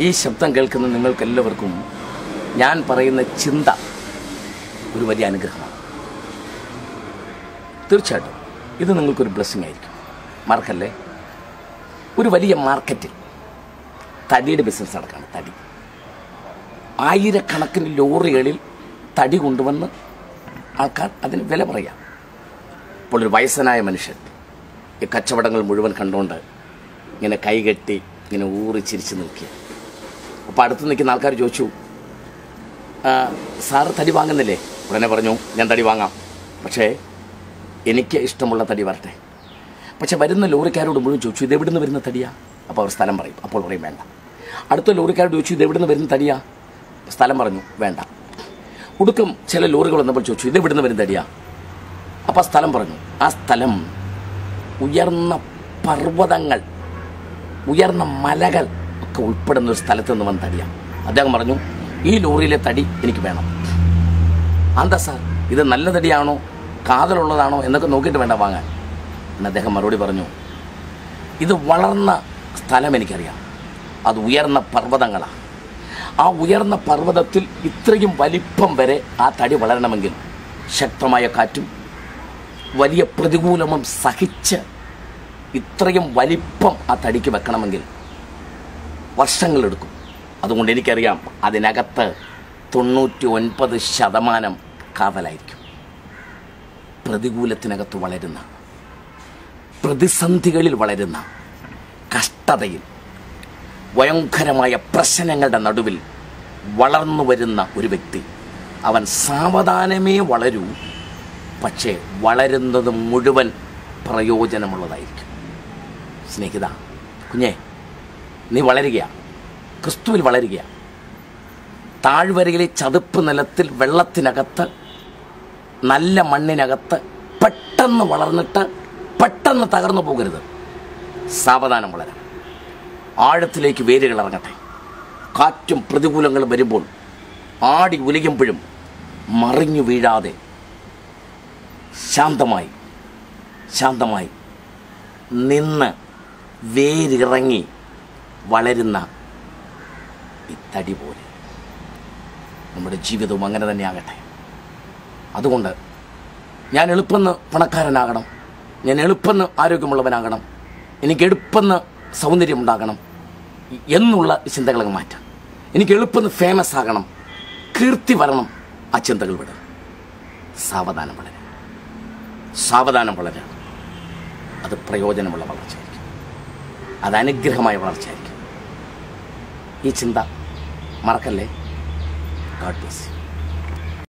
ഈ ശബ്ദം കേൾക്കുന്ന നിങ്ങൾക്കെല്ലാവർക്കും ഞാൻ പറയുന്ന ചിന്ത ഒരു വലിയ അനുഗ്രഹമാണ്. തീർച്ചയായിട്ടും ഇത് നിങ്ങൾക്കൊരു ബ്ലെസ്സിങ് ആയിരിക്കും. മറക്കല്ലേ, ഒരു വലിയ മാർക്കറ്റിൽ തടിയുടെ ബിസിനസ് നടക്കുകയാണ്. തടി ആയിരക്കണക്കിന് ലോറികളിൽ തടി കൊണ്ടുവന്ന് ആൾക്കാർ അതിന് വില പറയാം. അപ്പോൾ ഒരു വയസ്സനായ മനുഷ്യൻ ഈ കച്ചവടങ്ങൾ മുഴുവൻ കണ്ടുകൊണ്ട് ഇങ്ങനെ കൈകെട്ടി ഇങ്ങനെ ഊറി ചിരിച്ച് നിൽക്കുക. അപ്പോൾ അടുത്ത് നിൽക്കുന്ന ആൾക്കാർ ചോദിച്ചു, സാറ് തടി വാങ്ങുന്നില്ലേ? ഉടനെ പറഞ്ഞു, ഞാൻ തടി വാങ്ങാം, പക്ഷേ എനിക്ക് ഇഷ്ടമുള്ള തടി വരട്ടെ. പക്ഷെ വരുന്ന ലോറിക്കാരോട് മുഴുവൻ ചോദിച്ചു, ഇത് എവിടുന്ന് വരുന്ന തടിയാ? അപ്പോൾ അവർ സ്ഥലം പറയും. അപ്പോൾ പറയും വേണ്ട. അടുത്ത ലോറിക്കാരോട് ചോദിച്ചു, ഇത് എവിടുന്ന് വരുന്ന തടിയാ? സ്ഥലം പറഞ്ഞു വേണ്ട. ഒടുക്കം ചില ലോറികൾ വന്നപ്പോൾ ചോദിച്ചു, ഇത് എവിടുന്ന് വരുന്ന തടിയാ? അപ്പോൾ സ്ഥലം പറഞ്ഞു. ആ സ്ഥലം ഉയർന്ന പർവ്വതങ്ങൾ, ഉയർന്ന മലകൾ ഒക്കെ ഉൾപ്പെടുന്ന ഒരു സ്ഥലത്ത് നിന്ന് വന്ന തടിയാണ്. അദ്ദേഹം പറഞ്ഞു, ഈ ലോറിയിലെ തടി എനിക്ക് വേണം. എന്താ സാർ, ഇത് നല്ല തടിയാണോ കാതലുള്ളതാണോ എന്നൊക്കെ നോക്കിയിട്ട് വേണ്ട വാങ്ങാൻ എന്ന് അദ്ദേഹം മറുപടി പറഞ്ഞു. ഇത് വളർന്ന സ്ഥലം എനിക്കറിയാം, അത് ഉയർന്ന പർവ്വതങ്ങളാണ്. ആ ഉയർന്ന പർവ്വതത്തിൽ ഇത്രയും വലിപ്പം വരെ ആ തടി വളരണമെങ്കിൽ ശക്തമായ കാറ്റും വലിയ പ്രതികൂലവും സഹിച്ച് ഇത്രയും വലിപ്പം ആ തടിക്ക് വെക്കണമെങ്കിൽ വർഷങ്ങളെടുക്കും. അതുകൊണ്ട് എനിക്കറിയാം അതിനകത്ത് 99% കാവലായിരിക്കും. പ്രതികൂലത്തിനകത്ത് വളരുന്ന, പ്രതിസന്ധികളിൽ വളരുന്ന, കഷ്ടതയിൽ ഭയങ്കരമായ പ്രശ്നങ്ങളുടെ നടുവിൽ വളർന്നു വരുന്ന ഒരു വ്യക്തി, അവൻ സാവധാനമേ വളരൂ, പക്ഷേ വളരുന്നത് മുഴുവൻ പ്രയോജനമുള്ളതായിരിക്കും. സ്നേഹിത, കുഞ്ഞേ, നീ വളരുകയാണ്, ക്രിസ്തുവിൽ വളരുകയാണ്. താഴ്വരയിലെ ചതുപ്പ് നിലത്തിൽ വെള്ളത്തിനകത്ത് നല്ല മണ്ണിനകത്ത് പെട്ടെന്ന് വളർന്നിട്ട് പെട്ടെന്ന് തകർന്നു പോകരുത്. സാവധാനം വളരാം. ആഴത്തിലേക്ക് വേരുകൾ ഇറങ്ങട്ടെ. കാറ്റും പ്രതികൂലങ്ങളും വരുമ്പോൾ ആടി ഉലയുമ്പോഴും മറിഞ്ഞു വീഴാതെ ശാന്തമായി നിന്ന് വേരിറങ്ങി വളരുന്ന ഈ തടി പോലെ നമ്മുടെ ജീവിതവും അങ്ങനെ തന്നെ ആകട്ടെ. അതുകൊണ്ട് ഞാൻ എളുപ്പമെന്ന് പണക്കാരനാകണം, ഞാൻ എളുപ്പമെന്ന് ആരോഗ്യമുള്ളവനാകണം, എനിക്ക് എളുപ്പമെന്ന് സൗന്ദര്യമുണ്ടാകണം എന്നുള്ള ചിന്തകളങ്ങ് മാറ്റാം. എനിക്ക് എളുപ്പമെന്ന് ഫേമസ് ആകണം, കീർത്തി വരണം, ആ ചിന്തകൾ വിടുക. സാവധാനം വളരുക. അത് പ്രയോജനമുള്ള വളർച്ചയായിരിക്കും, അത് അനുഗ്രഹമായ വളർച്ചയായിരിക്കും. ഈ ചിന്ത മറക്കല്ലേ. God bless you.